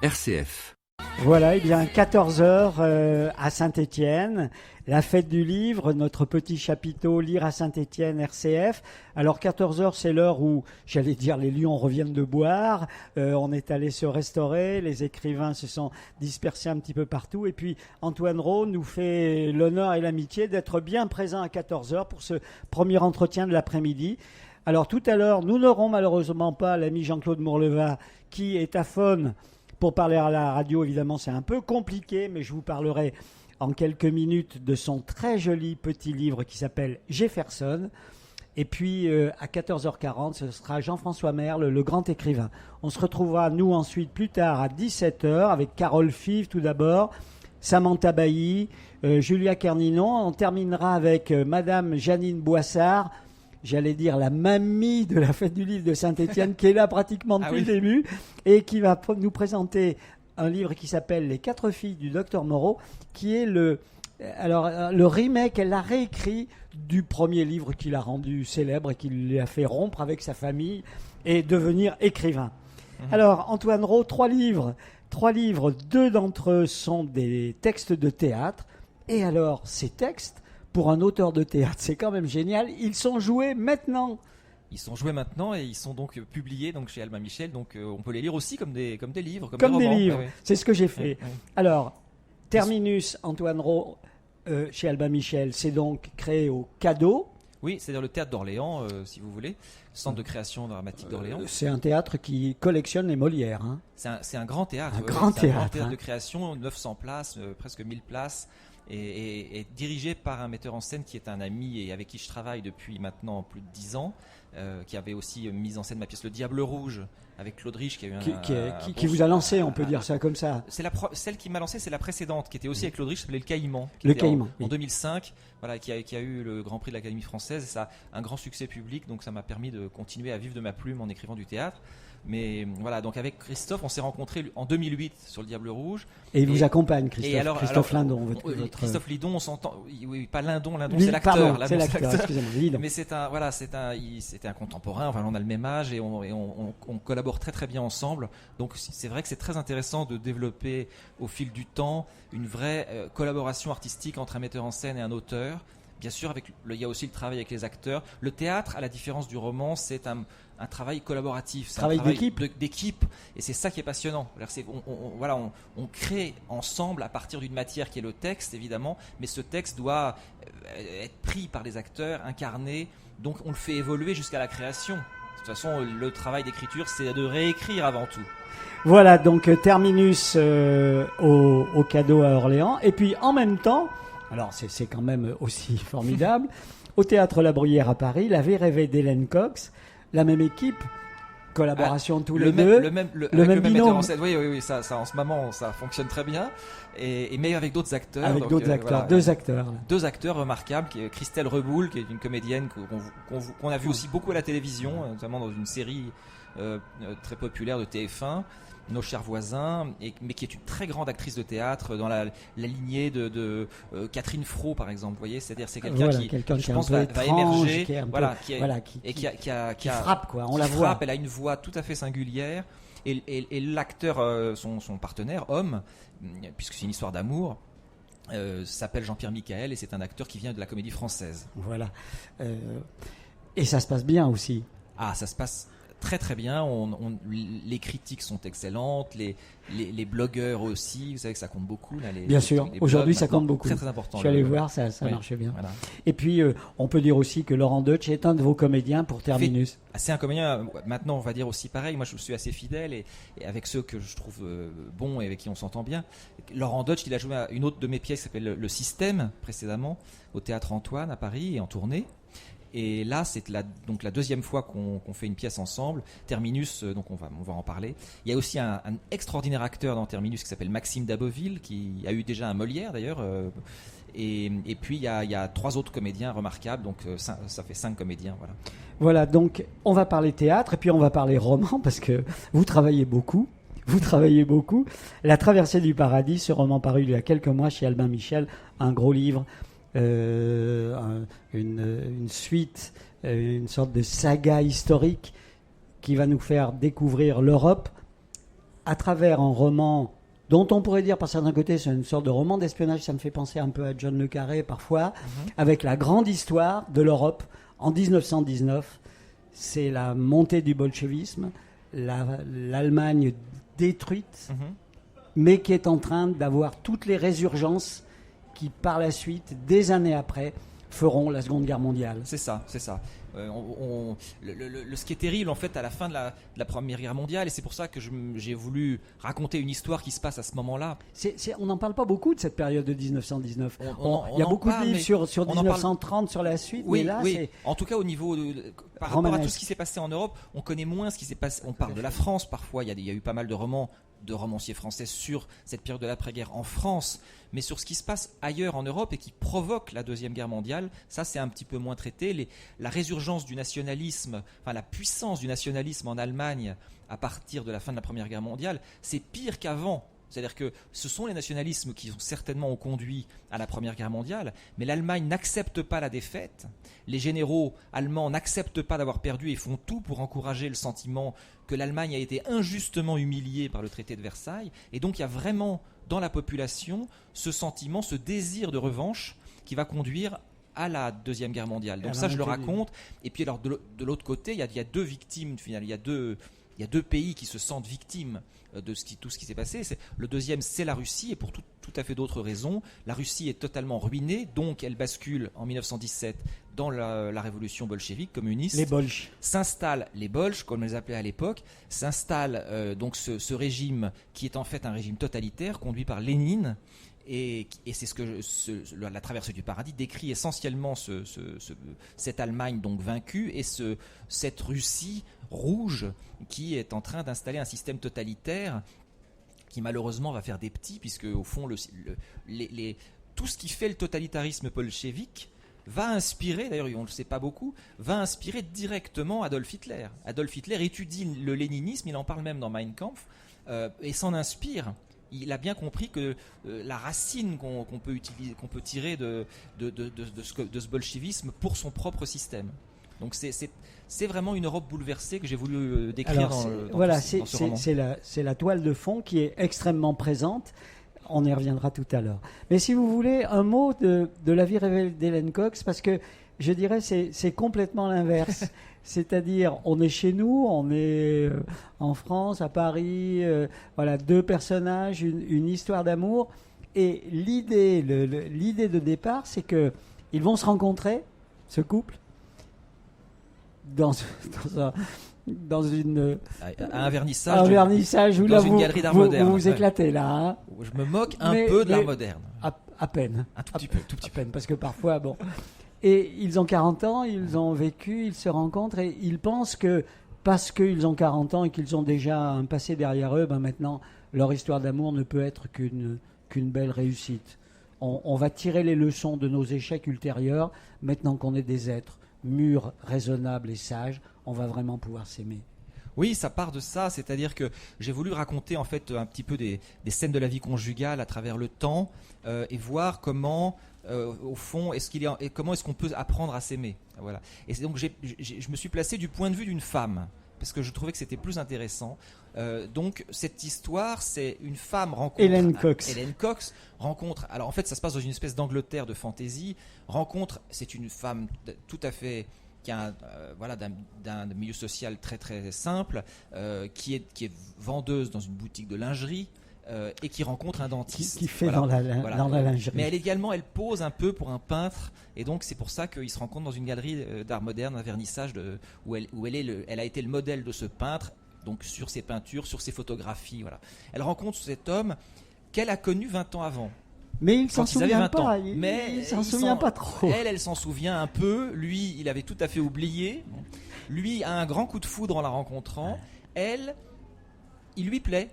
RCF. Voilà, il y a 14 heures à Saint-Étienne, la fête du livre, notre petit chapiteau Lire à Saint-Étienne, RCF. Alors 14 heures, c'est l'heure où, j'allais dire, les lions reviennent de boire, on est allé se restaurer, les écrivains se sont dispersés un petit peu partout, et puis Antoine Rau nous fait l'honneur et l'amitié d'être bien présent à 14 heures pour ce premier entretien de l'après-midi. Alors tout à l'heure, nous n'aurons malheureusement pas l'ami Jean-Claude Mourleva qui est à Faune. Pour parler à la radio, évidemment, c'est un peu compliqué, mais je vous parlerai en quelques minutes de son très joli petit livre qui s'appelle Jefferson. Et puis, à 14h40, ce sera Jean-François Merle, le grand écrivain. On se retrouvera, nous, ensuite, plus tard, à 17h, avec Carole Five, tout d'abord, Samantha Bailly, Julia Kerninon. On terminera avec Madame Janine Boissard, j'allais dire la mamie de la fête du livre de Saint-Étienne, qui est là pratiquement depuis le début, et qui va nous présenter un livre qui s'appelle Les 4 filles du docteur Moreau, qui est le remake, elle l'a réécrit du premier livre qu'il a rendu célèbre et qui lui a fait rompre avec sa famille et devenir écrivain. Alors, Antoine Rau, 3 livres, 2 d'entre eux sont des textes de théâtre, et alors, ces textes, pour un auteur de théâtre, c'est quand même génial. Ils sont joués maintenant. Ils sont joués maintenant et ils sont donc publiés donc chez Albin Michel. Donc on peut les lire aussi comme des livres, comme des romans. Des livres. Ouais. C'est ce que j'ai fait. Ouais. Alors, Terminus, Antoine Rau, chez Albin Michel, c'est donc créé au Cadeau. Oui, c'est-à-dire le théâtre d'Orléans, si vous voulez, centre de création dramatique d'Orléans. C'est un théâtre qui collectionne les Molières. Hein. C'est un grand théâtre. Un grand théâtre de création, 900 places, presque 1000 places. Et dirigé par un metteur en scène qui est un ami et avec qui je travaille depuis maintenant plus de 10 ans, qui avait aussi mis en scène ma pièce Le Diable Rouge avec Claude Rich, qui a eu qui vous a lancé, on peut dire ça comme ça. Celle qui m'a lancé, c'est la précédente, qui était aussi avec Claude Rich, qui s'appelait Le Caïman. Le Caïman. En 2005, voilà, qui a eu le Grand Prix de l'Académie française, et ça a un grand succès public, donc ça m'a permis de continuer à vivre de ma plume en écrivant du théâtre. Mais voilà, donc avec Christophe, on s'est rencontrés en 2008 sur Le Diable Rouge. Et il vous accompagne, Christophe. Christophe Lindon. Votre... Christophe Lindon, on s'entend. Oui, pas Lindon, lui, c'est l'acteur. C'est l'acteur, excusez-moi. Lindon. Mais c'était un contemporain. Enfin, on a le même âge et on collabore très très bien ensemble. Donc c'est vrai que c'est très intéressant de développer au fil du temps une vraie collaboration artistique entre un metteur en scène et un auteur. Bien sûr, il y a aussi le travail avec les acteurs. Le théâtre, à la différence du roman, c'est un travail collaboratif, c'est un travail d'équipe, et c'est ça qui est passionnant. On crée ensemble à partir d'une matière qui est le texte, évidemment, mais ce texte doit être pris par les acteurs, incarné, donc on le fait évoluer jusqu'à la création. De toute façon, le travail d'écriture, c'est de réécrire avant tout. Voilà, donc Terminus au Cadeau à Orléans, et puis en même temps, alors c'est quand même aussi formidable, au Théâtre La Bruyère à Paris, La vie rêvée d'Hélène Cox, la même équipe, collaboration tous les deux, le même binôme. Oui, ça en ce moment ça fonctionne très bien, mais avec d'autres acteurs. Avec d'autres acteurs, voilà, deux acteurs remarquables, qui est Christelle Reboul, qui est une comédienne qu'on a vu aussi beaucoup à la télévision, notamment dans une série très populaire de TF1. Nos chers voisins, mais qui est une très grande actrice de théâtre dans la lignée de Catherine Fro, par exemple. Vous voyez, c'est-à-dire c'est quelqu'un qui je pense va émerger, qui frappe quoi. On la frappe, voit. Elle a une voix tout à fait singulière, et l'acteur, son partenaire homme, puisque c'est une histoire d'amour, s'appelle Jean-Pierre Michael, et c'est un acteur qui vient de la Comédie Française. Voilà. Et ça se passe bien aussi. Ah, ça se passe très très bien, les critiques sont excellentes, les blogueurs aussi, vous savez que ça compte beaucoup là, bien sûr, aujourd'hui ça compte beaucoup, très très important. Je suis allé voir, ça marchait bien. Voilà. Et puis on peut dire aussi que Laurent Deutsch est un de vos comédiens pour Terminus. C'est un comédien, maintenant on va dire aussi pareil, moi je suis assez fidèle et avec ceux que je trouve bons et avec qui on s'entend bien. Laurent Deutsch, il a joué à une autre de mes pièces qui s'appelle Le Système précédemment au Théâtre Antoine à Paris et en tournée. Et là, c'est la deuxième fois qu'on fait une pièce ensemble. Terminus, donc on va en parler. Il y a aussi un extraordinaire acteur dans Terminus qui s'appelle Maxime Daboville, qui a eu déjà un Molière d'ailleurs. Et puis il y a 3 autres comédiens remarquables, donc ça fait 5 comédiens. Voilà, donc on va parler théâtre et puis on va parler roman parce que vous travaillez beaucoup. La Traversée du Paradis, ce roman paru il y a quelques mois chez Albin Michel, un gros livre. Une suite, une sorte de saga historique qui va nous faire découvrir l'Europe à travers un roman dont on pourrait dire par certains côtés c'est une sorte de roman d'espionnage, ça me fait penser un peu à John le Carré parfois, avec la grande histoire de l'Europe en 1919. C'est la montée du bolchevisme, l'Allemagne détruite, mais qui est en train d'avoir toutes les résurgences qui, par la suite, des années après, feront la Seconde Guerre mondiale. C'est ça, c'est ça. Ce qui est terrible en fait à la fin de la Première Guerre mondiale, et c'est pour ça que j'ai voulu raconter une histoire qui se passe à ce moment-là. On n'en parle pas beaucoup de cette période de 1919. Il y a beaucoup de livres sur 1930, sur la suite, oui, mais là, oui. En tout cas, au niveau par rapport à tout ce qui s'est passé en Europe, on connaît moins ce qui s'est passé. On parle de la France parfois. Il y a eu pas mal de romans de romanciers français sur cette période de l'après-guerre en France, mais sur ce qui se passe ailleurs en Europe et qui provoque la Deuxième Guerre mondiale, ça c'est un petit peu moins traité. La résurgence du nationalisme, enfin la puissance du nationalisme en Allemagne à partir de la fin de la Première Guerre mondiale, c'est pire qu'avant. C'est-à-dire que ce sont les nationalismes qui certainement ont conduit à la Première Guerre mondiale, mais l'Allemagne n'accepte pas la défaite. Les généraux allemands n'acceptent pas d'avoir perdu et font tout pour encourager le sentiment que l'Allemagne a été injustement humiliée par le traité de Versailles. Et donc il y a vraiment dans la population ce sentiment, ce désir de revanche qui va conduire à la Deuxième Guerre mondiale. Donc ça je le raconte. Et puis alors de l'autre côté, il y a deux victimes finalement. Il y a deux pays qui se sentent victimes de tout ce qui s'est passé. Le deuxième, c'est la Russie, et pour tout à fait d'autres raisons. La Russie est totalement ruinée, donc elle bascule en 1917 dans la révolution bolchevique, communiste. Les Bolches. S'installent les Bolches, comme on les appelait à l'époque, s'installe donc ce régime qui est en fait un régime totalitaire conduit par Lénine. Et c'est ce que la traversée du paradis décrit essentiellement cette Allemagne donc vaincue et cette Russie rouge qui est en train d'installer un système totalitaire qui malheureusement va faire des petits, puisque au fond tout ce qui fait le totalitarisme bolchevique va inspirer, d'ailleurs on ne le sait pas beaucoup, va inspirer directement Adolf Hitler. Adolf Hitler étudie le léninisme, il en parle même dans Mein Kampf, et s'en inspire. Il a bien compris que la racine qu'on peut tirer de ce bolchevisme pour son propre système. Donc c'est vraiment une Europe bouleversée que j'ai voulu décrire dans ce roman. C'est la toile de fond qui est extrêmement présente. On y reviendra tout à l'heure. Mais si vous voulez, un mot de la vie révélée d'Hélène Cox, parce que je dirais c'est complètement l'inverse. C'est-à-dire, on est chez nous, on est en France, à Paris, voilà, deux personnages, une histoire d'amour. Et l'idée de départ, c'est qu'ils vont se rencontrer, ce couple, dans un vernissage où dans une galerie d'art moderne. Vous vous éclatez là. Hein. Je me moque un peu de l'art moderne. À peine. Un tout petit peu. À peine, parce que parfois, bon... Et ils ont 40 ans, ils ont vécu, ils se rencontrent et ils pensent que parce qu'ils ont 40 ans et qu'ils ont déjà un passé derrière eux, maintenant leur histoire d'amour ne peut être qu'une belle réussite. On va tirer les leçons de nos échecs ultérieurs. Maintenant qu'on est des êtres mûrs, raisonnables et sages, on va vraiment pouvoir s'aimer. Oui, ça part de ça, c'est-à-dire que j'ai voulu raconter en fait un petit peu des scènes de la vie conjugale à travers le temps et voir comment, au fond, comment est-ce qu'on peut apprendre à s'aimer. Voilà. Et donc je me suis placé du point de vue d'une femme parce que je trouvais que c'était plus intéressant. Donc cette histoire, c'est une femme rencontre Hélène Cox rencontre. Alors en fait, ça se passe dans une espèce d'Angleterre de fantaisie. C'est une femme tout à fait d'un milieu social très très simple, qui est vendeuse dans une boutique de lingerie et qui rencontre un dentiste. Qui fait dans la lingerie. Mais elle pose un peu pour un peintre, et donc c'est pour ça qu'ils se rencontrent dans une galerie d'art moderne, un vernissage où elle a été le modèle de ce peintre, donc sur ses peintures, sur ses photographies. Voilà. Elle rencontre cet homme qu'elle a connu 20 ans avant. Mais il s'en souvient pas. Il s'en souvient pas trop. Elle s'en souvient un peu. Lui, il avait tout à fait oublié. Lui a un grand coup de foudre en la rencontrant. Elle, il lui plaît.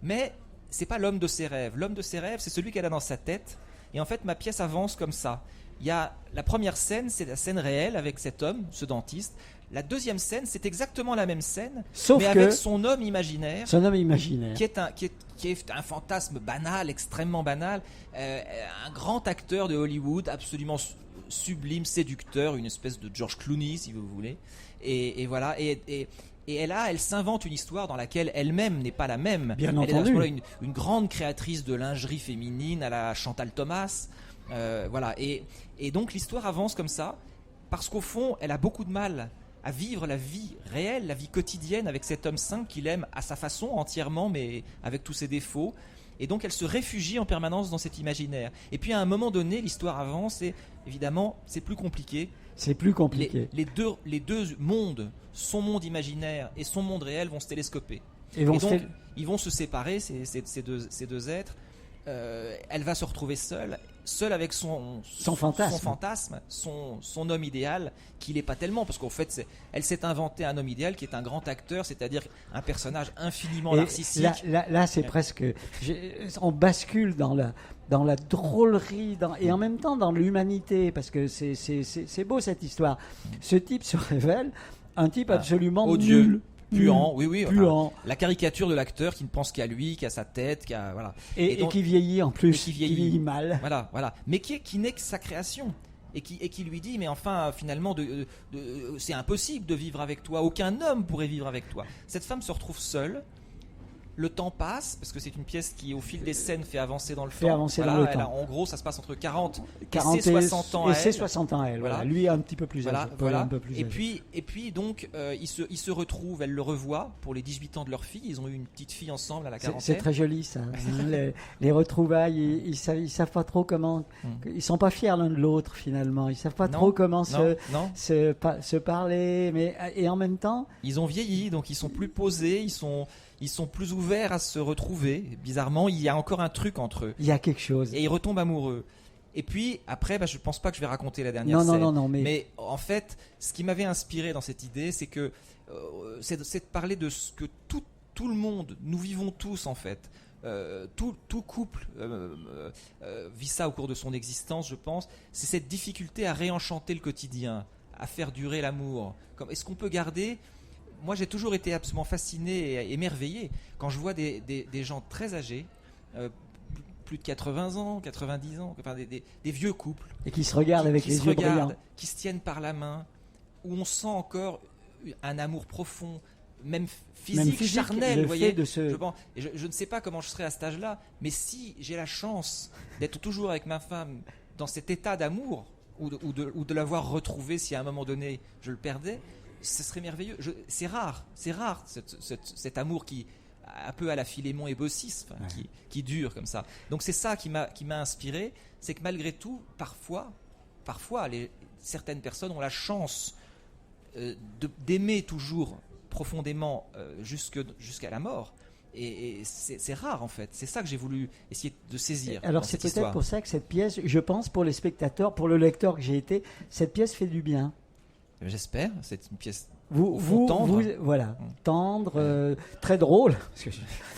Mais c'est pas l'homme de ses rêves. L'homme de ses rêves, c'est celui qu'elle a dans sa tête. Et en fait, ma pièce avance comme ça. Il y a la première scène, c'est la scène réelle avec cet homme, ce dentiste. La deuxième scène, c'est exactement la même scène, mais avec son homme imaginaire. Qui est un fantasme banal, extrêmement banal. Un grand acteur de Hollywood, absolument sublime, séducteur, une espèce de George Clooney, si vous voulez. Et voilà. Et Et elle s'invente une histoire dans laquelle elle-même n'est pas la même. Bien elle est à ce entendu. moment-là une grande créatrice de lingerie féminine à la Chantal Thomas. Voilà. Et donc l'histoire avance comme ça, parce qu'au fond, elle a beaucoup de mal à vivre la vie réelle, la vie quotidienne avec cet homme simple qu'il aime à sa façon entièrement, mais avec tous ses défauts. Et donc elle se réfugie en permanence dans cet imaginaire. Et puis à un moment donné, l'histoire avance et évidemment, c'est plus compliqué. C'est plus compliqué. Les deux mondes, son monde imaginaire et son monde réel, vont se télescoper. Et Donc, ils vont se séparer, ces deux êtres. Elle va se retrouver seule avec son fantasme, son homme idéal, qui n'est pas tellement, parce qu'en fait, elle s'est inventée un homme idéal qui est un grand acteur, c'est-à-dire un personnage infiniment narcissique. Là c'est presque... on bascule dans la drôlerie et en même temps dans l'humanité, parce que c'est beau cette histoire. Ce type se révèle un type absolument odieux. nul. Puant, oui. Puant. La caricature de l'acteur qui ne pense qu'à lui, qu'à sa tête, voilà. Et qui vieillit en plus, qui vieillit mal. Voilà. Mais qui n'est que sa création. Et qui lui dit, mais enfin, finalement, c'est impossible de vivre avec toi. Aucun homme pourrait vivre avec toi. Cette femme se retrouve seule. Le temps passe, parce que c'est une pièce qui, au fil des scènes, fait avancer dans le temps. En gros, ça se passe entre 40 et ses 60 ans. Et ses 60 ans, elle. Voilà. Lui, un petit peu plus âgé. Un peu plus âgé. Et puis donc, ils se retrouvent, elle le revoit pour les 18 ans de leur fille. Ils ont eu une petite fille ensemble à la quarantaine. C'est très joli, ça. les retrouvailles, ils savent pas trop comment... Ils sont pas fiers l'un de l'autre, finalement. Ils savent pas trop comment se parler. Et en même temps... Ils ont vieilli, donc ils sont plus posés, ils sont plus ouverts à se retrouver. Bizarrement, il y a encore un truc entre eux. Il y a quelque chose. Et ils retombent amoureux. Et puis, après, je ne pense pas que je vais raconter la dernière scène. Non. Mais en fait, ce qui m'avait inspiré dans cette idée, c'est que c'est de parler de ce que tout le monde, nous vivons tous en fait. Tout couple vit ça au cours de son existence, je pense. C'est cette difficulté à réenchanter le quotidien, à faire durer l'amour. Est-ce qu'on peut garder... Moi, j'ai toujours été absolument fasciné et émerveillé quand je vois des gens très âgés, plus de 80 ans, 90 ans, enfin des vieux couples. Et qui se regardent avec les yeux brillants. Qui se tiennent par la main, où on sent encore un amour profond, même physique charnel. Vous voyez, je ne sais pas comment je serai à cet âge-là, mais si j'ai la chance d'être toujours avec ma femme dans cet état d'amour, ou de l'avoir retrouvé si à un moment donné je le perdais, ce serait merveilleux. C'est rare cet amour qui, un peu à la Philémon et Baucis, qui dure comme ça. Donc c'est ça qui m'a inspiré, c'est que malgré tout, parfois certaines personnes ont la chance d'aimer toujours profondément jusqu'à la mort. Et c'est rare en fait. C'est ça que j'ai voulu essayer de saisir. Alors c'est peut-être pour ça que cette pièce, je pense, pour les spectateurs, pour le lecteur que j'ai été, cette pièce fait du bien. J'espère. C'est une pièce tendre. Tendre, très drôle,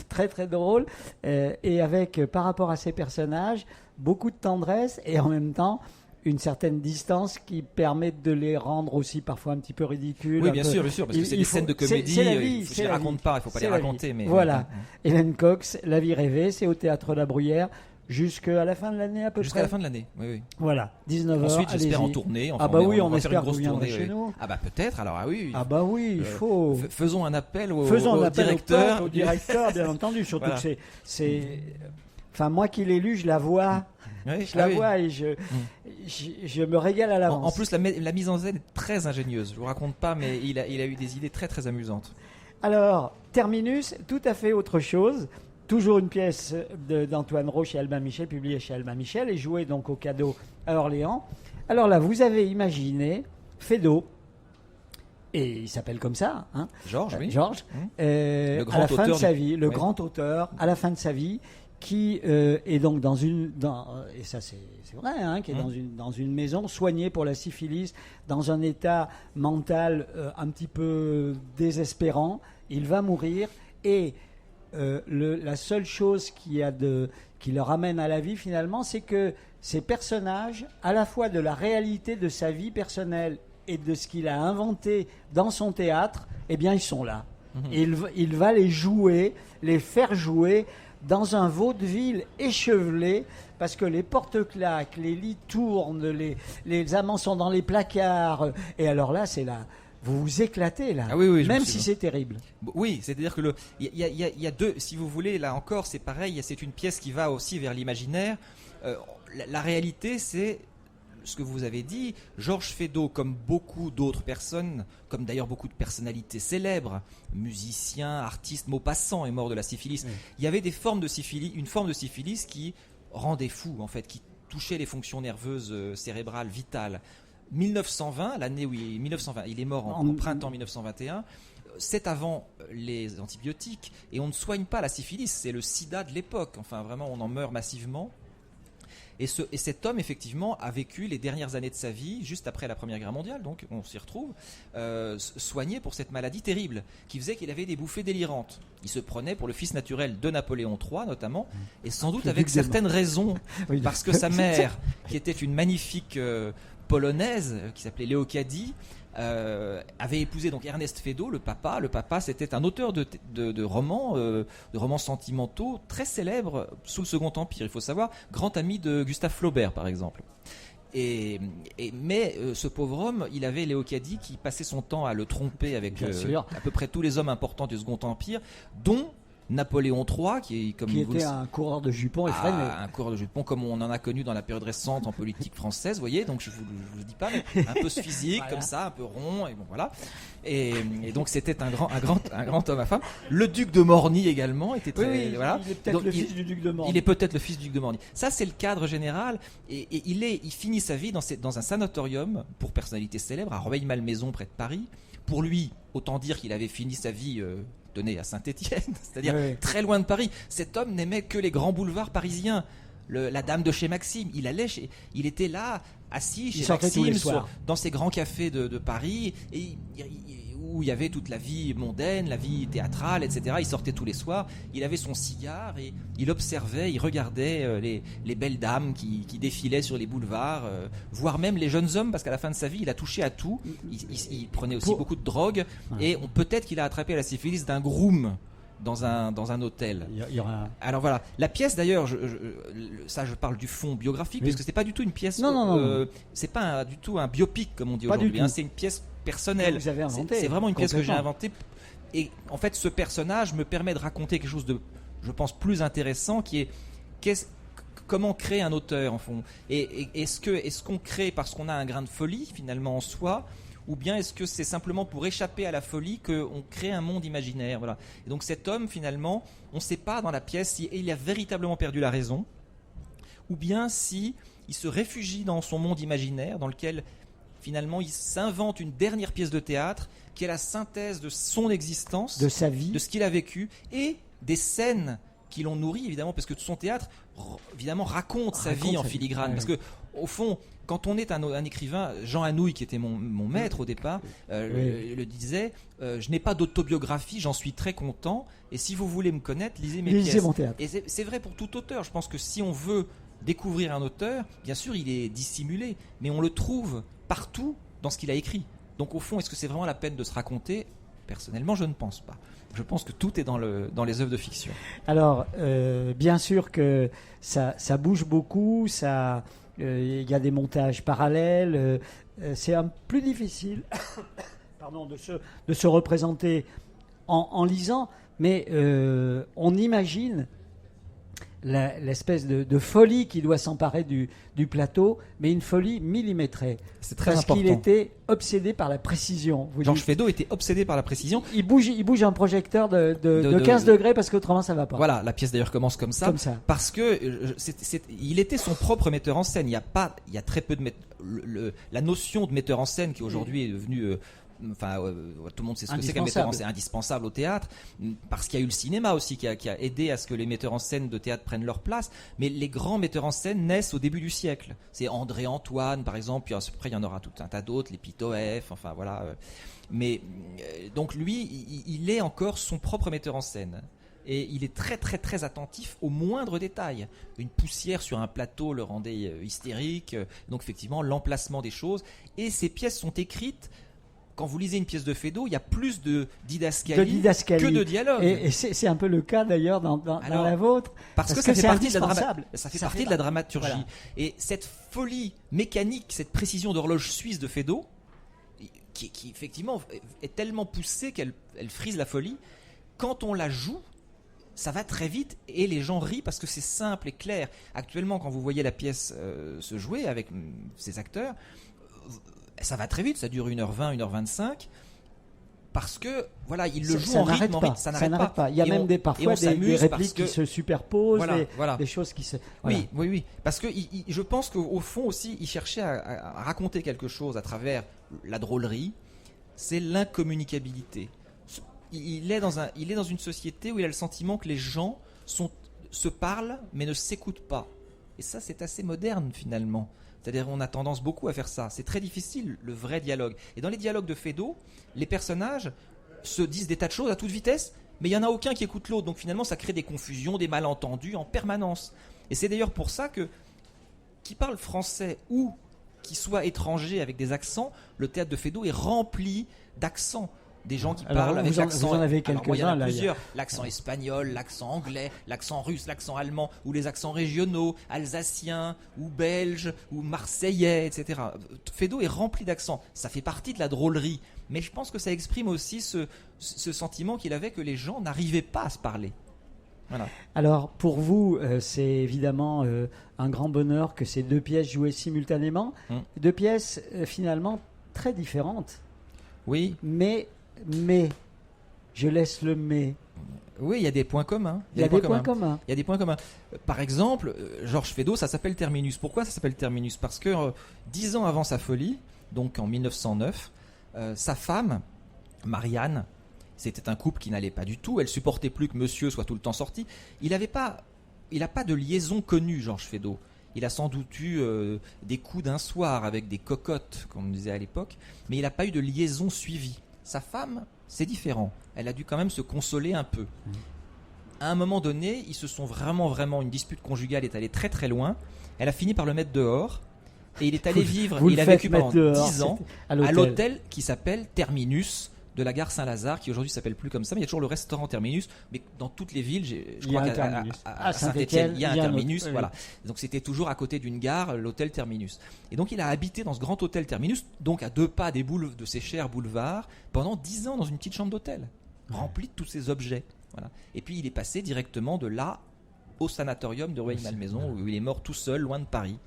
très très drôle, et avec par rapport à ces personnages beaucoup de tendresse et en même temps une certaine distance qui permet de les rendre aussi parfois un petit peu ridicules. Oui, bien sûr, parce que c'est des scènes de comédie. Je les raconte pas, il faut pas les raconter. Mais voilà. Hélène Cox, La vie rêvée, c'est au Théâtre La Bruyère. Jusqu'à la fin de l'année à peu près. Jusqu'à la fin de l'année, oui. Voilà, 19h. Ensuite, j'espère en tournée. Enfin, on espère que vous viendrez chez nous. Ah bah peut-être, alors oui. Ah bah oui, il faut... Faisons un appel au directeur. Au directeur, bien entendu, surtout voilà. Que c'est... Enfin, moi qui l'ai lu, je la vois. Oui, je la vois et je me régale à l'avance. En plus, la mise en scène est très ingénieuse. Je vous raconte pas, mais il a eu des idées très très amusantes. Alors, Terminus, tout à fait autre chose. Toujours une pièce d'Antoine Rau chez Albin Michel, publiée chez Albin Michel, et jouée donc au Cadeau à Orléans. Alors là, vous avez imaginé Feydeau, et il s'appelle comme ça, hein, Georges, oui. Georges, le grand à la fin de sa auteur vie, le grand auteur, à la fin de sa vie, qui est donc et ça c'est vrai, hein, qui est dans une maison soignée pour la syphilis, dans un état mental un petit peu désespérant. Il va mourir et la seule chose qui le ramène à la vie finalement, c'est que ces personnages, à la fois de la réalité de sa vie personnelle et de ce qu'il a inventé dans son théâtre, eh bien ils sont là. Et il va les faire jouer dans un vaudeville échevelé, parce que les porte-claques, les lits tournent, les amants sont dans les placards, et alors là c'est vous vous éclatez là, Ah oui, même si c'est terrible. Oui, c'est-à-dire que il y a deux, si vous voulez, là encore, c'est pareil, c'est une pièce qui va aussi vers l'imaginaire. La réalité, c'est ce que vous avez dit. Georges Feydeau, comme beaucoup d'autres personnes, comme d'ailleurs beaucoup de personnalités célèbres, musiciens, artistes, Maupassant est mort de la syphilis. Oui. Il y avait une forme de syphilis qui rendait fou, en fait, qui touchait les fonctions nerveuses cérébrales vitales. 1920, l'année où il est mort en printemps 1921, c'est avant les antibiotiques, et on ne soigne pas la syphilis, c'est le sida de l'époque, enfin vraiment on en meurt massivement. Et cet homme, effectivement, a vécu les dernières années de sa vie, juste après la Première Guerre mondiale, donc on s'y retrouve, soigné pour cette maladie terrible, qui faisait qu'il avait des bouffées délirantes. Il se prenait pour le fils naturel de Napoléon III, notamment, et sans doute avec certaines raisons, oui, parce que sa mère, qui était une magnifique polonaise, qui s'appelait Léocadie, avait épousé donc Ernest Feydeau, le papa. Le papa, c'était un auteur de romans sentimentaux très célèbres sous le Second Empire. Il faut savoir, grand ami de Gustave Flaubert, par exemple. Mais ce pauvre homme, il avait Léocadie qui passait son temps à le tromper avec à peu près tous les hommes importants du Second Empire, dont Napoléon III, qui était un coureur de jupons effréné. Un coureur de jupons comme on en a connu dans la période récente en politique française, vous voyez, donc je vous le dis pas, mais un peu physique, voilà. Comme ça, un peu rond, et bon voilà. Et donc c'était un grand homme à femme. Le duc de Morny également était très, oui, voilà. Il est peut-être le fils du duc de Morny. Il est peut-être le fils du duc de Morny. Ça c'est le cadre général, et il finit sa vie dans un sanatorium pour personnalités célèbres à Rueil-Malmaison près de Paris. Pour lui, autant dire qu'il avait fini sa vie donné à Saint-Étienne, c'est-à-dire très loin de Paris. Cet homme n'aimait que les grands boulevards parisiens. La dame de chez Maxime, il était là, assis chez Maxime, dans ces grands cafés de Paris, et où il y avait toute la vie mondaine, la vie théâtrale, etc. Il sortait tous les soirs, il avait son cigare et il observait, il regardait les belles dames qui défilaient sur les boulevards, voire même les jeunes hommes, parce qu'à la fin de sa vie, il a touché à tout. Il prenait aussi beaucoup de drogue, et peut-être qu'il a attrapé la syphilis d'un groom dans un hôtel. Alors voilà, la pièce d'ailleurs, je parle du fond biographique, parce que c'est pas du tout une pièce. Non. C'est pas du tout un biopic comme on dit aujourd'hui. C'est une pièce personnelle. Vous avez inventé. C'est vraiment une pièce que j'ai inventée. Et en fait, ce personnage me permet de raconter quelque chose de, je pense, plus intéressant, qui est comment créer un auteur en fond. Et est-ce qu'on crée parce qu'on a un grain de folie finalement en soi? Ou bien est-ce que c'est simplement pour échapper à la folie qu'on crée un monde imaginaire, voilà. Et donc cet homme, finalement, on ne sait pas dans la pièce s'il a véritablement perdu la raison, ou bien si il se réfugie dans son monde imaginaire, dans lequel, finalement, il s'invente une dernière pièce de théâtre qui est la synthèse de son existence, de sa vie, de ce qu'il a vécu, et des scènes qui l'ont nourri, évidemment, parce que son théâtre, évidemment, raconte sa vie en filigrane. Parce que, au fond, quand on est un écrivain, Jean Anouilh, qui était mon maître au départ, le disait, je n'ai pas d'autobiographie, j'en suis très content, et si vous voulez me connaître, lisez mes pièces. Mon théâtre. Et c'est vrai pour tout auteur. Je pense que si on veut découvrir un auteur, bien sûr, il est dissimulé, mais on le trouve partout dans ce qu'il a écrit. Donc, au fond, est-ce que c'est vraiment la peine de se raconter ? Personnellement, je ne pense pas. Je pense que tout est dans les œuvres de fiction. Alors, bien sûr que ça bouge beaucoup, il y a des montages parallèles, c'est un plus difficile de se représenter en lisant, mais on imagine l'espèce de folie qui doit s'emparer du plateau, mais une folie millimétrée. C'est très important. Parce qu'il était obsédé par la précision. Georges Feydeau était obsédé par la précision. Il bouge un projecteur de 15 degrés parce qu'autrement ça va pas. Voilà, la pièce d'ailleurs commence comme ça. Parce que il était son propre metteur en scène. Il y a très peu de la notion de metteur en scène qui aujourd'hui est devenue tout le monde sait ce que c'est qu'un metteur en scène, indispensable au théâtre, parce qu'il y a eu le cinéma aussi qui a aidé à ce que les metteurs en scène de théâtre prennent leur place. Mais les grands metteurs en scène naissent au début du siècle. C'est André Antoine par exemple, puis après il y en aura tout un tas d'autres, les Pitoëf, enfin voilà. Mais donc lui, il est encore son propre metteur en scène. Et il est très très très attentif aux moindres détails. Une poussière sur un plateau le rendait hystérique. Donc effectivement, l'emplacement des choses. Et ces pièces sont écrites. Quand vous lisez une pièce de Feydeau, il y a plus de didascalie que de dialogue. Et c'est un peu le cas d'ailleurs dans la vôtre. Parce que ça fait partie de la dramaturgie. Voilà. Et cette folie mécanique, cette précision d'horloge suisse de Feydeau, qui effectivement est tellement poussée qu'elle frise la folie. Quand on la joue, ça va très vite et les gens rient parce que c'est simple et clair. Actuellement, quand vous voyez la pièce se jouer avec ces acteurs, ça va très vite, ça dure 1h20, 1h25. Parce que voilà, il le joue en rythme, ça n'arrête pas. Il y a même parfois des répliques qui se superposent, des choses qui se. Voilà. Oui. Parce que je pense qu'au fond aussi, il cherchait à raconter quelque chose à travers la drôlerie. C'est l'incommunicabilité. Il est dans une société où il a le sentiment que les gens se parlent mais ne s'écoutent pas. Et ça, c'est assez moderne finalement. C'est-à-dire on a tendance beaucoup à faire ça. C'est très difficile, le vrai dialogue. Et dans les dialogues de Feydeau, les personnages se disent des tas de choses à toute vitesse, mais il n'y en a aucun qui écoute l'autre. Donc finalement, ça crée des confusions, des malentendus en permanence. Et c'est d'ailleurs pour ça que, qui parle français ou qui soit étranger avec des accents, le théâtre de Feydeau est rempli d'accents. Des gens qui parlent avec l'accent. Vous en avez quelques-uns, il y en a là. Plusieurs. L'accent espagnol, l'accent anglais, l'accent russe, l'accent allemand, ou les accents régionaux, alsaciens, ou belges, ou marseillais, etc. Feydeau est rempli d'accents. Ça fait partie de la drôlerie. Mais je pense que ça exprime aussi ce sentiment qu'il avait que les gens n'arrivaient pas à se parler. Voilà. Alors, pour vous, c'est évidemment un grand bonheur que ces deux pièces jouées simultanément. Deux pièces, finalement, très différentes. Oui. Mais, je laisse le mais. Oui, il y a des points communs. Il y a des points communs. Il y a des points communs. Par exemple, Georges Feydeau, ça s'appelle Terminus. Pourquoi ça s'appelle Terminus ? Parce que 10 ans avant sa folie, donc en 1909, sa femme, Marianne, c'était un couple qui n'allait pas du tout. Elle supportait plus que monsieur soit tout le temps sorti. Il n'a pas de liaison connue, Georges Feydeau. Il a sans doute eu des coups d'un soir avec des cocottes, comme on disait à l'époque, mais il n'a pas eu de liaison suivie. Sa femme, c'est différent. Elle a dû quand même se consoler un peu. À un moment donné, ils se sont vraiment, une dispute conjugale est allée très très loin. Elle a fini par le mettre dehors et il est allé vivre, il a vécu pendant 10 ans à l'hôtel qui s'appelle Terminus de la gare Saint-Lazare, qui aujourd'hui s'appelle plus comme ça, mais il y a toujours le restaurant Terminus, mais dans toutes les villes, je crois qu'à Saint-Étienne, il y a un Terminus, voilà. Donc c'était toujours à côté d'une gare, l'hôtel Terminus. Et donc il a habité dans ce grand hôtel Terminus, donc à 2 pas de ces chers boulevards, pendant 10 ans dans une petite chambre d'hôtel, remplie de tous ces objets. Voilà. Et puis il est passé directement de là au sanatorium de Rueil-Malmaison, où il est mort tout seul, loin de Paris.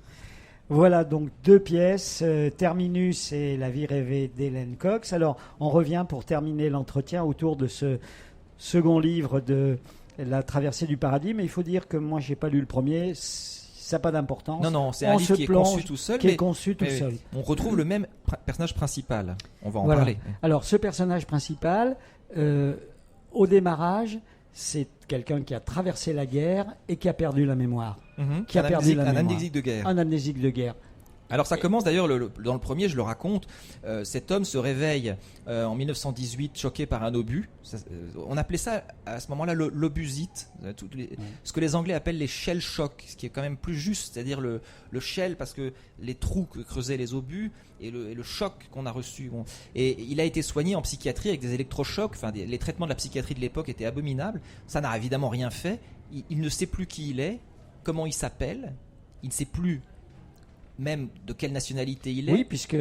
Voilà donc deux pièces, Terminus et La vie rêvée d'Hélène Cox. Alors on revient pour terminer l'entretien autour de ce second livre de La traversée du paradis, mais il faut dire que moi j'ai pas lu le premier, ça n'a pas d'importance. Non, c'est un livre qui est conçu tout seul. On retrouve le même personnage principal, on va en parler. Alors ce personnage principal, au démarrage, c'est quelqu'un qui a traversé la guerre et qui a perdu la mémoire. Qui a perdu la mémoire. Un amnésique de guerre. Un amnésique de guerre. Alors ça commence d'ailleurs, dans le premier, je le raconte, cet homme se réveille en 1918 choqué par un obus. On appelait ça à ce moment-là l'obusite, ce que les Anglais appellent les shell shocks, ce qui est quand même plus juste, c'est-à-dire le shell, parce que les trous que creusaient les obus et le choc qu'on a reçu. Bon. Et il a été soigné en psychiatrie avec des électrochocs, les traitements de la psychiatrie de l'époque étaient abominables, ça n'a évidemment rien fait, il ne sait plus qui il est, comment il s'appelle, il ne sait plus même de quelle nationalité il est. Oui, puisque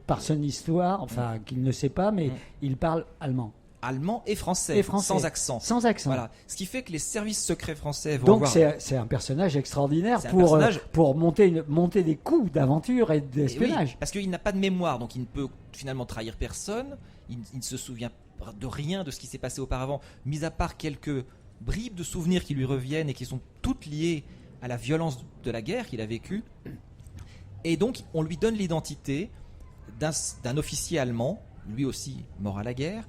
par son histoire, qu'il ne sait pas, mais il parle allemand. Allemand et français, sans accent. Sans accent. Voilà. Ce qui fait que les services secrets français vont Donc c'est un personnage extraordinaire pour monter des coups d'aventure et d'espionnage. Oui, parce qu'il n'a pas de mémoire, donc il ne peut finalement trahir personne, il ne se souvient de rien de ce qui s'est passé auparavant, mis à part quelques bribes de souvenirs qui lui reviennent et qui sont toutes liées à la violence de la guerre qu'il a vécue. Et donc, on lui donne l'identité d'un officier allemand, lui aussi mort à la guerre,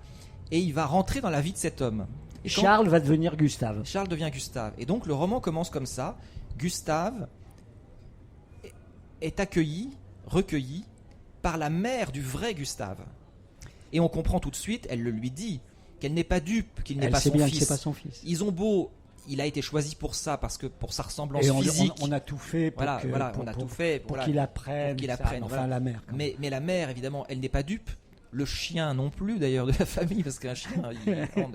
et il va rentrer dans la vie de cet homme. Et Charles va devenir Gustave. Charles devient Gustave. Et donc, le roman commence comme ça. Gustave est recueilli par la mère du vrai Gustave. Et on comprend tout de suite, elle le lui dit, qu'elle n'est pas dupe, qu'il n'est pas son fils. C'est pas son fils. Ils ont beau... Il a été choisi pour ça, parce que pour sa ressemblance physique. On a tout fait pour qu'il apprenne. Enfin, la mère. Mais la mère, évidemment, elle n'est pas dupe. Le chien non plus, d'ailleurs, de la famille, parce qu'un chien,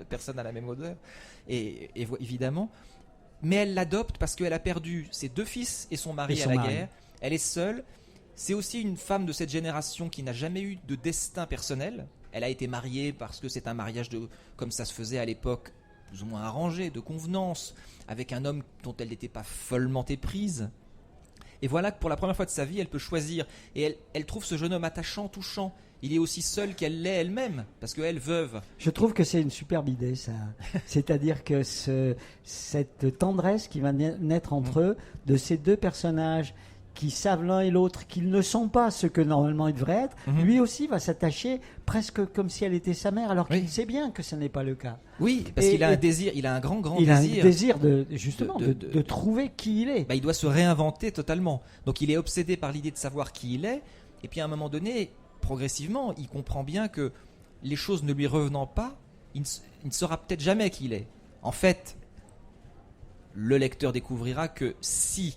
personne n'a la même odeur. Et évidemment. Mais elle l'adopte parce qu'elle a perdu ses 2 fils et son mari à la guerre. Elle est seule. C'est aussi une femme de cette génération qui n'a jamais eu de destin personnel. Elle a été mariée parce que c'est un mariage comme ça se faisait à l'époque, plus ou moins arrangé, de convenance, avec un homme dont elle n'était pas follement éprise. Et voilà que pour la première fois de sa vie, elle peut choisir. Et elle trouve ce jeune homme attachant, touchant. Il est aussi seul qu'elle l'est elle-même, parce qu'elle, veuve. Je trouve que c'est une superbe idée, ça. C'est-à-dire que cette tendresse qui va naître entre eux, de ces deux personnages qui savent l'un et l'autre qu'ils ne sont pas ce que normalement ils devraient être, lui aussi va s'attacher presque comme si elle était sa mère, alors qu'il sait bien que ce n'est pas le cas. Oui, parce qu'il a un désir, il a un grand désir. Il a un désir de trouver qui il est. Il doit se réinventer totalement. Donc il est obsédé par l'idée de savoir qui il est, et puis à un moment donné, progressivement, il comprend bien que les choses ne lui revenant pas, il ne saura peut-être jamais qui il est. En fait, le lecteur découvrira que si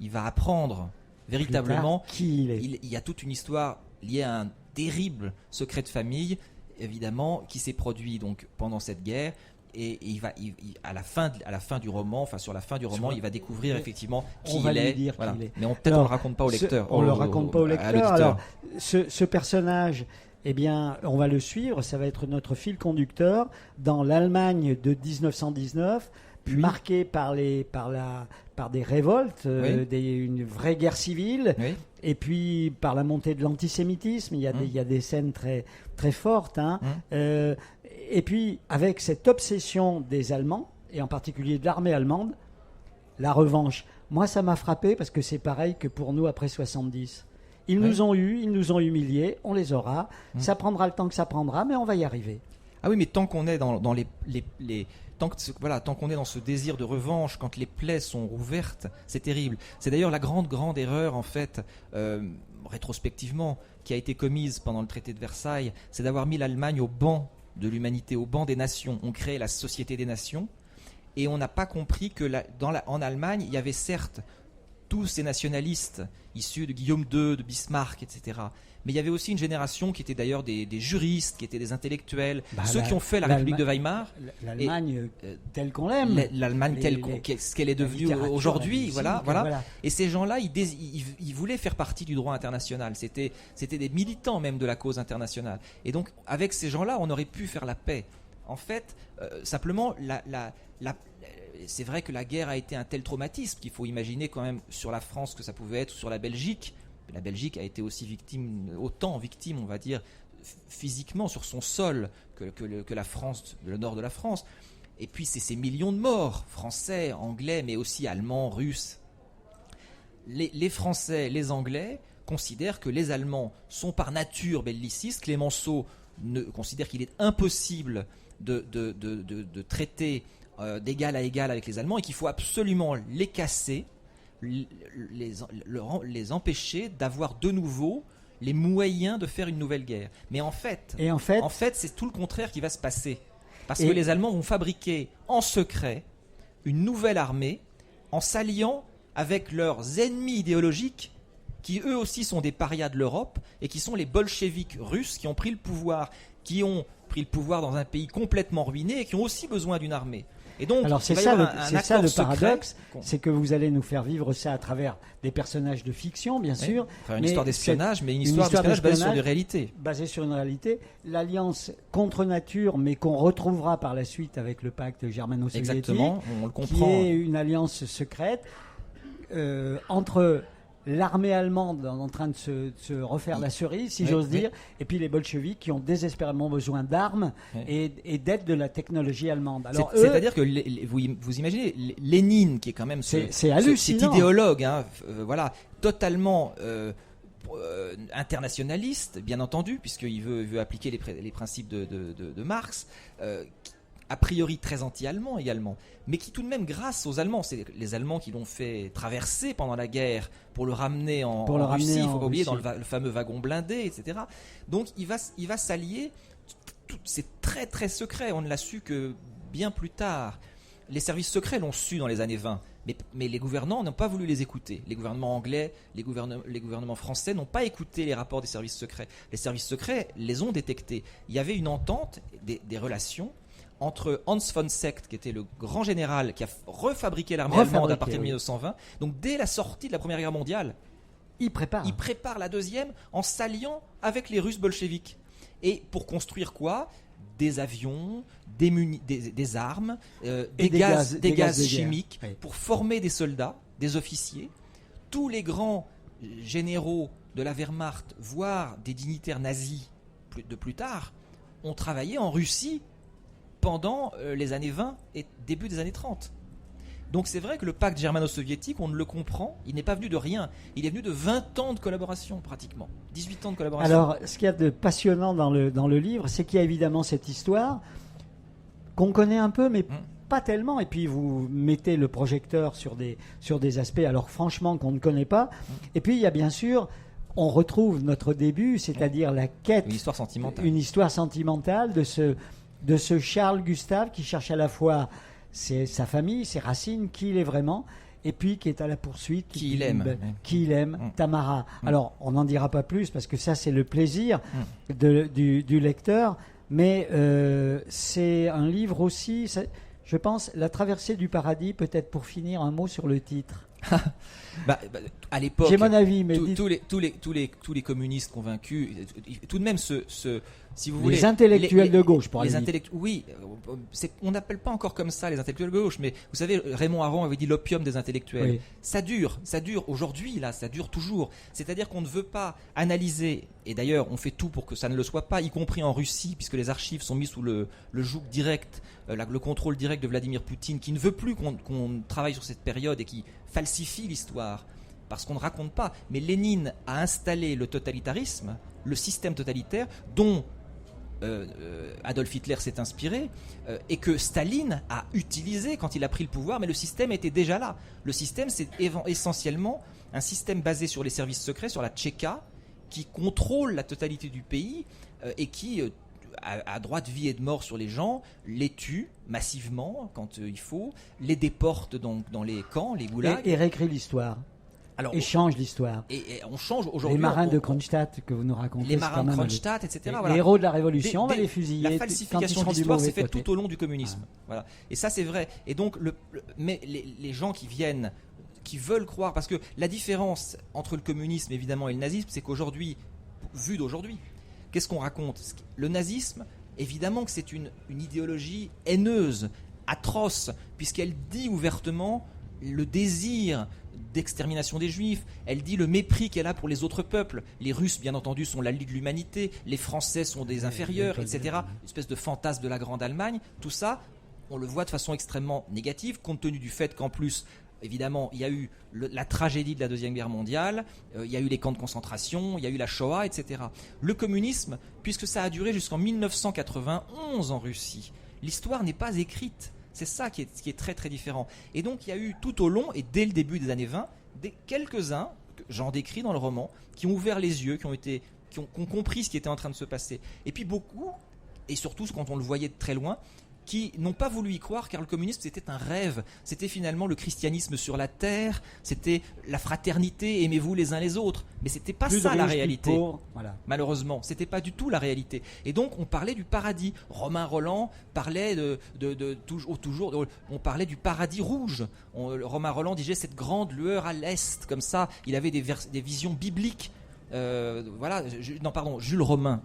il va apprendre véritablement qui il est. Il y a toute une histoire liée à un terrible secret de famille, évidemment, qui s'est produit donc pendant cette guerre. Et à la fin du roman, il va découvrir effectivement qui il est. Voilà. Mais on ne le raconte pas au lecteur. On le raconte pas au lecteur. Alors, ce personnage, eh bien, on va le suivre. Ça va être notre fil conducteur dans l'Allemagne de 1919. Marqué par des révoltes, une vraie guerre civile, et puis par la montée de l'antisémitisme. Il y a des scènes très, très fortes. Et puis, avec cette obsession des Allemands, et en particulier de l'armée allemande, la revanche. Moi, ça m'a frappé parce que c'est pareil que pour nous après 70. Ils nous ont eus, ils nous ont humiliés, on les aura. Ça prendra le temps que ça prendra, mais on va y arriver. Ah oui, mais tant qu'on est dans tant qu'on est dans ce désir de revanche, quand les plaies sont rouvertes, c'est terrible. C'est d'ailleurs la grande erreur, en fait, rétrospectivement, qui a été commise pendant le traité de Versailles, c'est d'avoir mis l'Allemagne au banc de l'humanité, au banc des nations. On crée la Société des Nations, et on n'a pas compris que en Allemagne, il y avait certes tous ces nationalistes issus de Guillaume II, de Bismarck, etc. Mais il y avait aussi une génération qui était d'ailleurs des juristes, qui étaient des intellectuels, ceux qui ont fait la République de Weimar. L'Allemagne telle qu'on l'aime. L'Allemagne ce qu'elle est devenue aujourd'hui. Voilà. Et ces gens-là, ils voulaient faire partie du droit international. C'était des militants même de la cause internationale. Et donc, avec ces gens-là, on aurait pu faire la paix. En fait, simplement, c'est vrai que la guerre a été un tel traumatisme qu'il faut imaginer quand même sur la France que ça pouvait être, sur la Belgique. La Belgique a été aussi autant victime, on va dire, physiquement sur son sol que la France, le nord de la France. Et puis c'est ces millions de morts, français, anglais, mais aussi allemands, russes. Les Français, les Anglais considèrent que les Allemands sont par nature bellicistes. Clémenceau considère qu'il est impossible de traiter d'égal à égal avec les Allemands et qu'il faut absolument les casser, les empêcher d'avoir de nouveau les moyens de faire une nouvelle guerre. Mais en fait, c'est tout le contraire qui va se passer. Parce que les Allemands vont fabriquer en secret une nouvelle armée en s'alliant avec leurs ennemis idéologiques qui eux aussi sont des parias de l'Europe et qui sont les bolcheviks russes qui ont pris le pouvoir dans un pays complètement ruiné et qui ont aussi besoin d'une armée. Et donc, alors c'est ça le paradoxe, c'est que vous allez nous faire vivre ça à travers des personnages de fiction, bien sûr. Une histoire d'espionnage, mais une histoire d'espionnage basée sur des réalités. Basée sur une réalité. L'alliance contre nature, mais qu'on retrouvera par la suite avec le pacte germano-soviétique. Exactement, on le comprend. Qui est une alliance secrète entre l'armée allemande en train de se refaire la cerise, si j'ose dire, et puis les bolcheviks qui ont désespérément besoin d'armes et d'aide de la technologie allemande. Alors, c'est-à-dire que vous imaginez Lénine, qui est quand même c'est hallucinant. Cet idéologue, totalement internationaliste, bien entendu, puisqu'il veut appliquer les principes de Marx, a priori très anti-allemand également, mais qui tout de même, grâce aux Allemands, c'est les Allemands qui l'ont fait traverser pendant la guerre pour le ramener en Russie, il ne faut pas oublier, dans le fameux wagon blindé, etc. Donc il va s'allier, c'est très très secret, on ne l'a su que bien plus tard. Les services secrets l'ont su dans les années 20, mais les gouvernants n'ont pas voulu les écouter. Les gouvernements anglais, les gouvernements français n'ont pas écouté les rapports des services secrets. Les services secrets les ont détectés. Il y avait une entente, des relations entre Hans von Seeckt, qui était le grand général qui a refabriqué l'armée allemande à partir de 1920. Donc dès la sortie de la Première Guerre mondiale, Il prépare la deuxième en s'alliant avec les Russes bolcheviques. Et pour construire quoi ? Des avions, des armes, des gaz chimiques, oui. pour former des soldats, des officiers. Tous les grands généraux de la Wehrmacht, voire des dignitaires nazis de plus tard, ont travaillé en Russie pendant les années 20 et début des années 30. Donc c'est vrai que le pacte germano-soviétique, on ne le comprend, il n'est pas venu de rien. Il est venu de 20 ans de collaboration pratiquement, 18 ans de collaboration. Alors, ce qu'il y a de passionnant dans le livre, c'est qu'il y a évidemment cette histoire qu'on connaît un peu, mais pas tellement. Et puis vous mettez le projecteur sur des aspects, alors franchement, qu'on ne connaît pas. Et puis il y a bien sûr, on retrouve notre début, c'est-à-dire la quête, une histoire sentimentale de ce Charles Gustave qui cherche à la fois sa famille, ses racines, qui il est vraiment, et puis qui est à la poursuite, qui il aime, Tamara. Alors, on n'en dira pas plus, parce que ça, c'est le plaisir du lecteur, mais c'est un livre aussi, je pense, La traversée du paradis, peut-être pour finir, un mot sur le titre. À l'époque, j'ai mon avis, mais tous les communistes convaincus, tout de même si vous voulez, les intellectuels de gauche, oui, on n'appelle pas encore comme ça les intellectuels de gauche, mais vous savez, Raymond Aron avait dit l'opium des intellectuels. Oui. Ça dure aujourd'hui, là, ça dure toujours. C'est-à-dire qu'on ne veut pas analyser, et d'ailleurs on fait tout pour que ça ne le soit pas, y compris en Russie, puisque les archives sont mises sous le joug direct, le contrôle direct de Vladimir Poutine, qui ne veut plus qu'on travaille sur cette période et qui falsifie l'histoire, parce qu'on ne raconte pas. Mais Lénine a installé le totalitarisme, le système totalitaire dont Adolf Hitler s'est inspiré, et que Staline a utilisé quand il a pris le pouvoir, mais le système était déjà là. Le système, c'est essentiellement un système basé sur les services secrets, sur la Tchéka, qui contrôle la totalité du pays et qui a droit de vie et de mort sur les gens, les tue massivement quand il faut, les déporte dans les camps, les goulags. Et réécrit l'histoire. Alors, et change l'histoire. Et on change aujourd'hui. Les marins de Kronstadt que vous nous racontez. Les marins de Kronstadt, etc. Les héros de la Révolution, on va les fusiller. La falsification de l'histoire s'est faite tout au long du communisme. Voilà. Et ça, c'est vrai. Et donc, mais les gens qui viennent, qui veulent croire, parce que la différence entre le communisme, évidemment, et le nazisme, c'est qu'aujourd'hui, vu d'aujourd'hui, qu'est-ce qu'on raconte ? Le nazisme, évidemment que c'est une idéologie haineuse, atroce, puisqu'elle dit ouvertement le désir d'extermination des Juifs, elle dit le mépris qu'elle a pour les autres peuples. Les Russes, bien entendu, sont la Ligue de l'humanité, les Français sont des inférieurs, etc. Une espèce de fantasme de la Grande Allemagne. Tout ça, on le voit de façon extrêmement négative, compte tenu du fait qu'en plus, évidemment, il y a eu la tragédie de la Deuxième Guerre mondiale, il y a eu les camps de concentration, il y a eu la Shoah, etc. Le communisme, puisque ça a duré jusqu'en 1991 en Russie, l'histoire n'est pas écrite. C'est ça qui est très très différent. Et donc il y a eu tout au long et dès le début des années 20, quelques-uns, j'en décris dans le roman, qui ont ouvert les yeux, qui ont compris ce qui était en train de se passer. Et puis beaucoup, et surtout quand on le voyait de très loin, qui n'ont pas voulu y croire, car le communisme c'était un rêve, c'était finalement le christianisme sur la terre, c'était la fraternité, aimez-vous les uns les autres, mais c'était pas ça la réalité. Voilà. Malheureusement, c'était pas du tout la réalité. Et donc on parlait du paradis. Romain Rolland parlait toujours, on parlait du paradis rouge. Romain Rolland disait cette grande lueur à l'est, comme ça, il avait des visions bibliques. Jules Romain,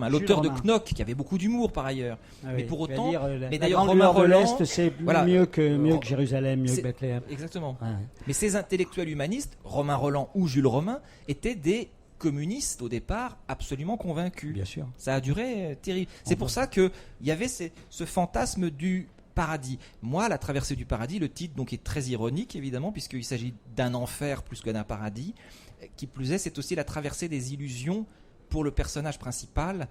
l'auteur de Knock, qui avait beaucoup d'humour par ailleurs. Ah oui, mais pour autant, mais d'ailleurs Romain Rolland, c'est mieux que Jérusalem, mieux que Bethléem. Exactement. Ouais. Mais ces intellectuels humanistes, Romain Rolland ou Jules Romain, étaient des communistes au départ absolument convaincus. Bien sûr. Ça a duré terrible. C'est pour ça qu'il y avait ce fantasme du paradis. Moi, La traversée du paradis, le titre donc est très ironique évidemment, puisqu'il s'agit d'un enfer plus que d'un paradis. Qui plus est, c'est aussi la traversée des illusions pour le personnage principal,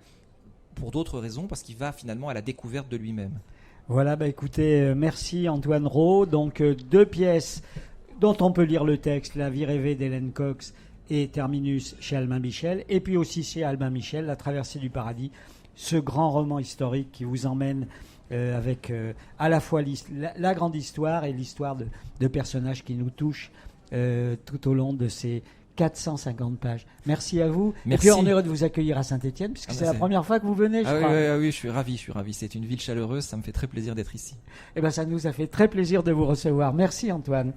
pour d'autres raisons, parce qu'il va finalement à la découverte de lui-même. Voilà, écoutez, merci Antoine Rau. Donc 2 pièces dont on peut lire le texte, La vie rêvée d'Hélène Cox et Terminus chez Albin Michel, et puis aussi chez Albin Michel, La traversée du paradis, ce grand roman historique qui vous emmène avec à la fois la grande histoire et l'histoire de personnages qui nous touchent tout au long de ces 450 pages. Merci à vous. Merci. Et puis on est heureux de vous accueillir à Saint-Étienne, puisque c'est la première fois que vous venez, je crois. Oui, je suis ravi. C'est une ville chaleureuse, ça me fait très plaisir d'être ici. Ça nous a fait très plaisir de vous recevoir. Merci Antoine.